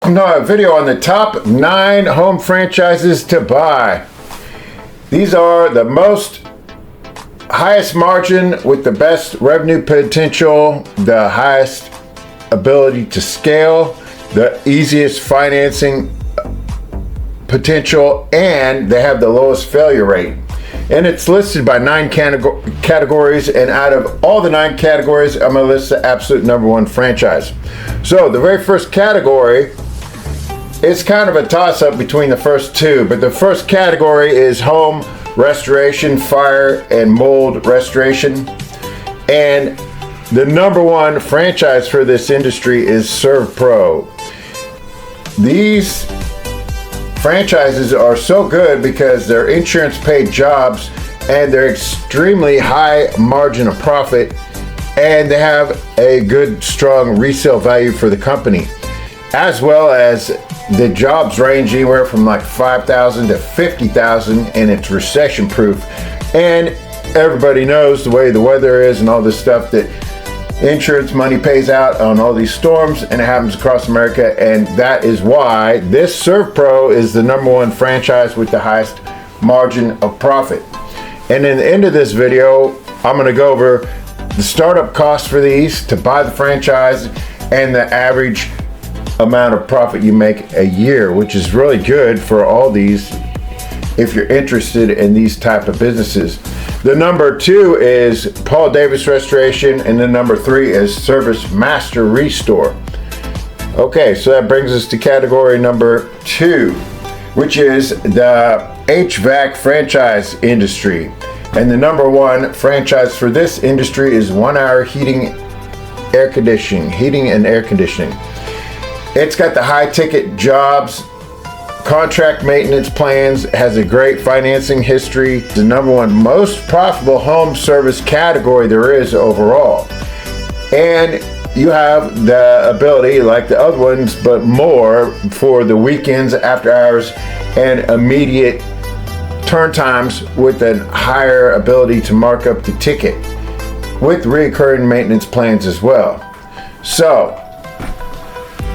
No, a video on the top 9 home franchises to buy. These are the highest margin with the best revenue potential, the highest ability to scale, the easiest financing potential, and they have the lowest failure rate. And it's listed by 9 categories, and out of all the 9 categories, I'm going to list the absolute number 1 franchise. So the very first category, it's kind of a toss-up between the first 2, but the first category is home restoration, fire and mold restoration. And the number 1 franchise for this industry is ServPro. These franchises are so good because they're insurance paid jobs and they're extremely high margin of profit, and they have a good strong resale value for the company, as well as the jobs range anywhere from like $5,000 to $50,000, and it's recession proof. And everybody knows the way the weather is and all this stuff, that insurance money pays out on all these storms, and it happens across America, and that is why this ServPro is the number 1 franchise with the highest margin of profit. And in the end of this video, I'm going to go over the startup costs for these to buy the franchise and the average amount of profit you make a year, which is really good for all these if you're interested in these type of businesses. The number 2 is Paul Davis Restoration, and the number 3 is Service Master Restore. Okay, so that brings us to category number 2, which is the HVAC franchise industry. And the number 1 franchise for this industry is 1 Hour Heating and Air Conditioning. It's got the high ticket jobs, contract maintenance plans, has a great financing history. The number 1 most profitable home service category there is overall. And you have the ability, like the other ones, but more for the weekends, after hours, and immediate turn times, with a higher ability to mark up the ticket, with recurring maintenance plans as well. So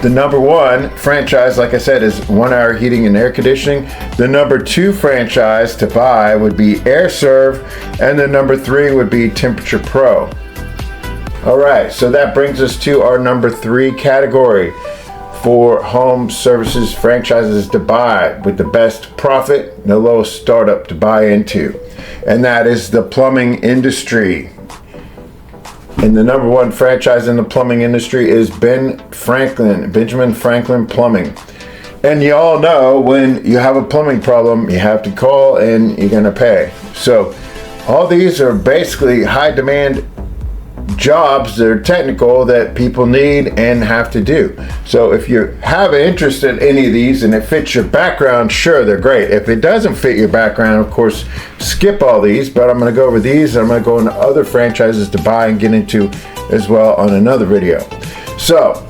the number 1 franchise, like I said, is 1 Hour Heating and Air Conditioning. The number 2 franchise to buy would be AirServe, and the number 3 would be Temperature Pro. All right, so that brings us to our number 3 category for home services franchises to buy with the best profit and the lowest startup to buy into, and that is the plumbing industry. And the number 1 franchise in the plumbing industry is Benjamin Franklin Plumbing. And you all know, when you have a plumbing problem, you have to call and you're gonna pay. So all these are basically high demand jobs that are technical, that people need and have to do. So if you have an interest in any of these and it fits your background, sure, they're great. If it doesn't fit your background, of course, skip all these, but I'm going to go over these, and I'm going to go into other franchises to buy and get into as well on another video. So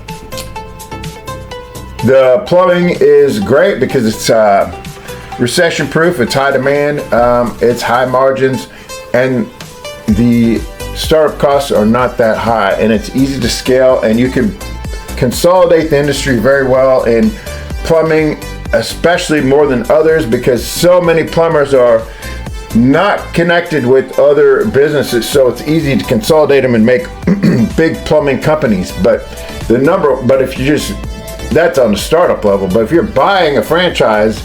the plumbing is great because it's recession proof, it's high demand, it's high margins, and the startup costs are not that high, and it's easy to scale, and you can consolidate the industry very well in plumbing, especially more than others, because so many plumbers are not connected with other businesses, so it's easy to consolidate them and make big plumbing companies. But if you just, that's on the startup level. But if you're buying a franchise,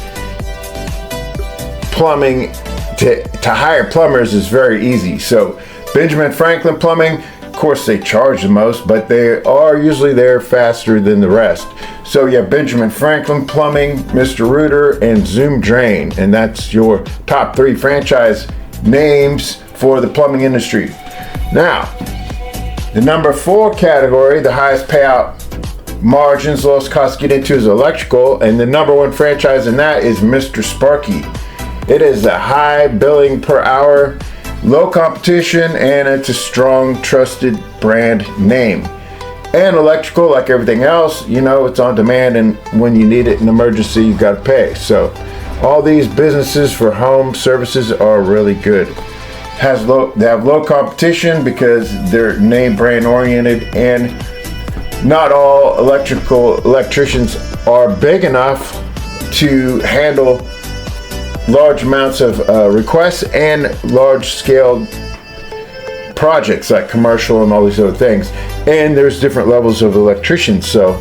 plumbing to hire plumbers is very easy. So Benjamin Franklin Plumbing, of course, they charge the most, but they are usually there faster than the rest. So you have Benjamin Franklin Plumbing, Mr. Rooter, and Zoom Drain, and that's your top 3 franchise names for the plumbing industry. Now, the number 4 category, the highest payout margins, lowest cost to get into, is electrical, and the number 1 franchise in that is Mr. Sparky. It is a high billing per hour, low competition, and it's a strong, trusted brand name. And electrical, like everything else, you know, it's on demand, and when you need it in emergency, you got to pay. So all these businesses for home services are really good. They have low competition because they're name brand oriented, and not all electricians are big enough to handle large amounts of requests and large scale projects like commercial and all these other things. And there's different levels of electricians, so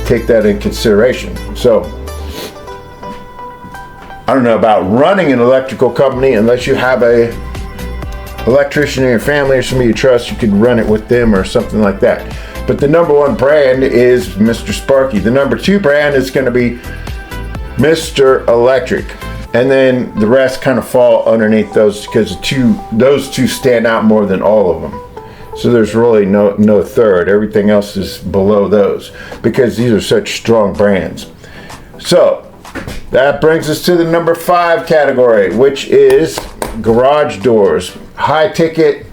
take that in consideration. So I don't know about running an electrical company. Unless you have a electrician in your family or somebody you trust, you could run it with them or something like that. But the number one brand is Mr. Sparky. The number two brand is going to be Mr. Electric. And then the rest kind of fall underneath those because those two stand out more than all of them. So there's really no third. Everything else is below those because these are such strong brands. So that brings us to the number 5 category, which is garage doors. High ticket,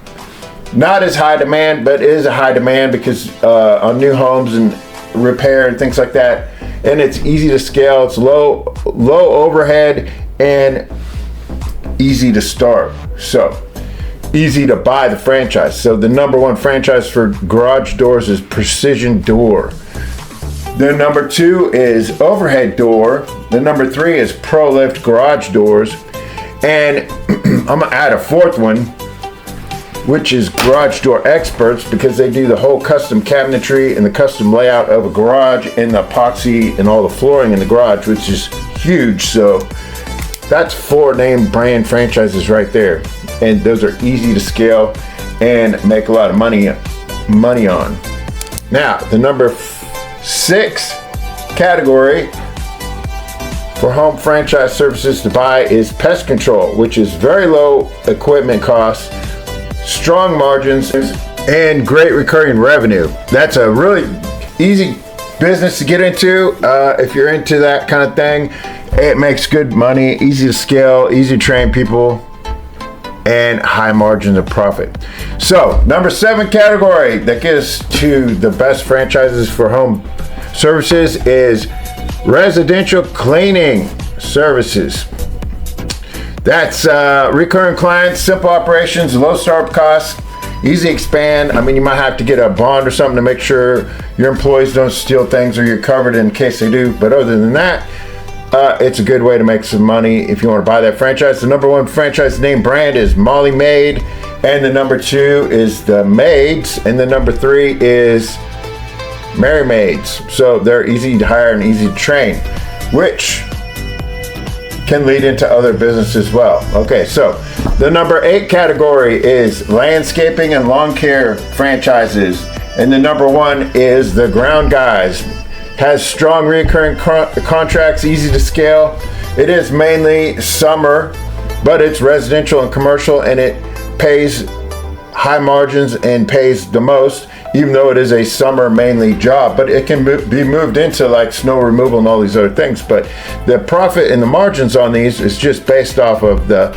not as high demand, but it is a high demand because on new homes and repair and things like that. And it's easy to scale. It's low overhead and easy to start. So easy to buy the franchise. So the number 1 franchise for garage doors is Precision Door. The number 2 is Overhead Door. The number 3 is ProLift Garage Doors. And I'm gonna add a 4th one, which is Garage Door Experts, because they do the whole custom cabinetry and the custom layout of a garage and the epoxy and all the flooring in the garage, which is huge. So that's 4 name brand franchises right there. And those are easy to scale and make a lot of money on. Now, the number 6 category for home franchise services to buy is pest control, which is very low equipment costs, strong margins, and great recurring revenue. That's a really easy business to get into if you're into that kind of thing. It makes good money, easy to scale, easy to train people, and high margins of profit. So, number 7 category that gets to the best franchises for home services is residential cleaning services. That's recurring clients, simple operations, low startup costs, easy expand. I mean, you might have to get a bond or something to make sure your employees don't steal things or you're covered in case they do. But other than that, it's a good way to make some money if you want to buy that franchise. The number 1 franchise name brand is Molly Maid, and the number 2 is the Maids, and the number 3 is Mary Maids. So they're easy to hire and easy to train, which can lead into other businesses as well. Okay, so the number 8 category is landscaping and lawn care franchises, and the number 1 is the Ground Guys. Has strong recurring contracts, easy to scale. It is mainly summer, but it's residential and commercial, and it pays high margins and pays the most, even though it is a summer mainly job. But it can be moved into like snow removal and all these other things. But the profit and the margins on these is just based off of the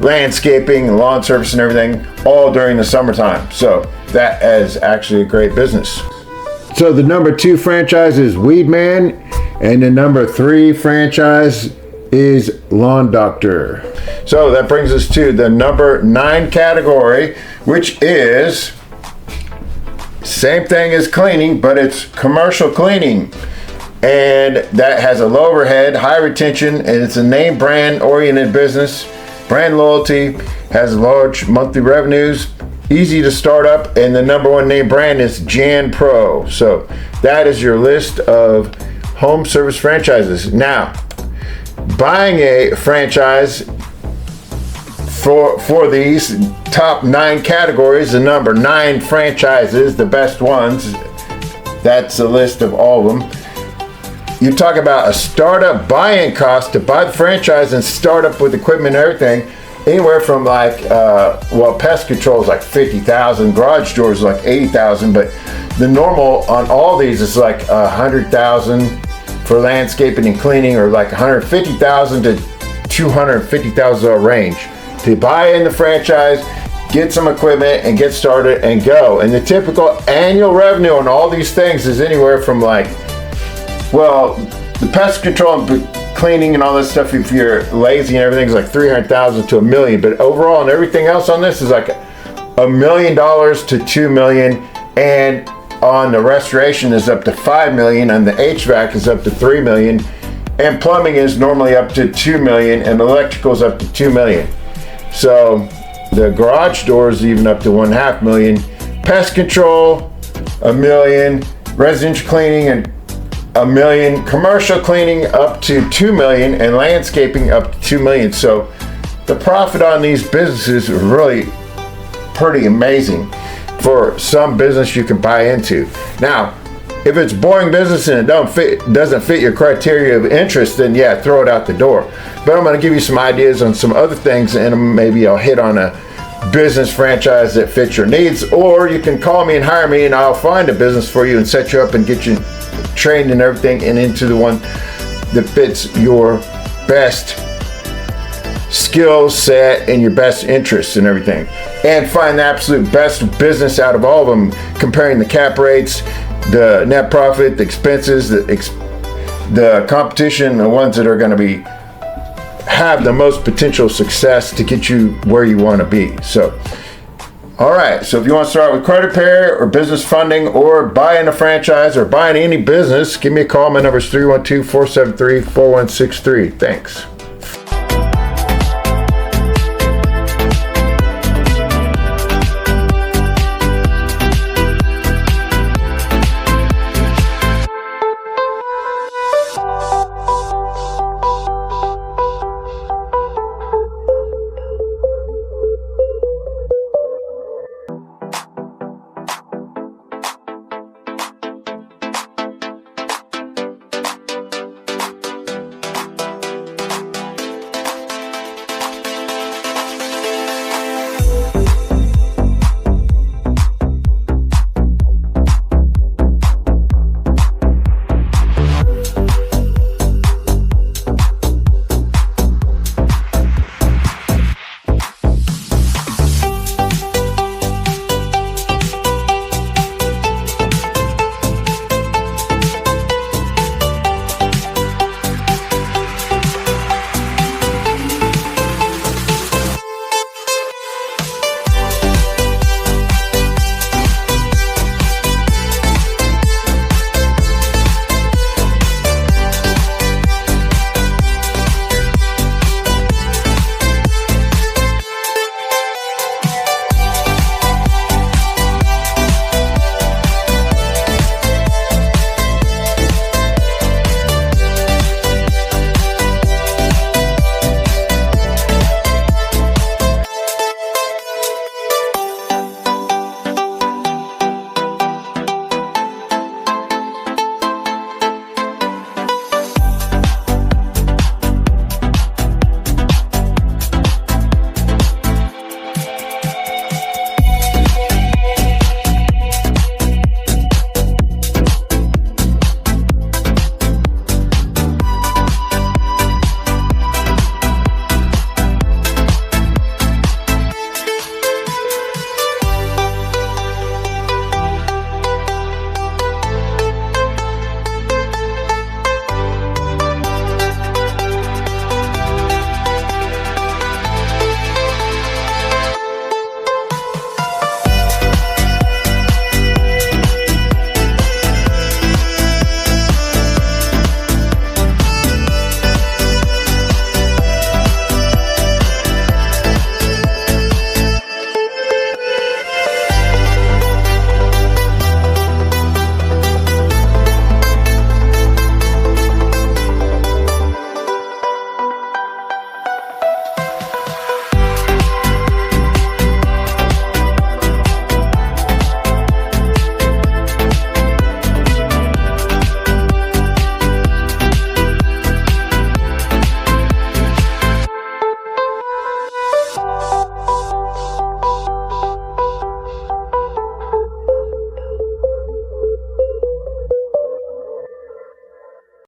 landscaping, lawn service, and everything, all during the summertime. So that is actually a great business. So the number 2 franchise is Weed Man, and the number 3 franchise is Lawn Doctor. So that brings us to the number 9 category, which is same thing as cleaning, but it's commercial cleaning. And that has a low overhead, high retention, and it's a name brand oriented business. Brand loyalty, has large monthly revenues, easy to start up, and the number 1 name brand is Jan Pro. So that is your list of home service franchises. Now, buying a franchise for these top 9 categories, the number 9 franchises, the best ones, that's a list of all of them. You talk about a startup buy-in cost to buy the franchise and start up with equipment and everything, anywhere from like, pest control is like $50,000, garage doors is like $80,000, but the normal on all these is like $100,000 for landscaping and cleaning, or like $150,000 to $250,000 range to buy in the franchise, get some equipment, and get started and go. And the typical annual revenue on all these things is anywhere from like, the pest control and cleaning and all this stuff, if you're lazy and everything, is like $300,000 to $1 million. But overall and everything else on this is like $1 million to $2 million. And on the restoration is up to $5 million, and the HVAC is up to $3 million, and plumbing is normally up to $2 million, and electrical is up to $2 million. So the garage doors even up to $1.5 million. Pest control, $1 million. Residential cleaning, and $1 million. Commercial cleaning up to $2 million, and landscaping up to $2 million. So the profit on these businesses is really pretty amazing for some business you can buy into. Now, if it's boring business and it doesn't fit your criteria of interest, then yeah, throw it out the door. But I'm going to give you some ideas on some other things, and maybe I'll hit on a business franchise that fits your needs, or you can call me and hire me, and I'll find a business for you and set you up and get you trained and everything, and into the one that fits your best skill set and your best interests and everything, and find the absolute best business out of all of them, comparing the cap rates, the net profit, the expenses, the competition, the ones that are going to have the most potential success to get you where you want to be. So all right, so if you want to start with credit repair or business funding or buying a franchise or buying any business, give me a call. My number is 312-473-4163. Thanks.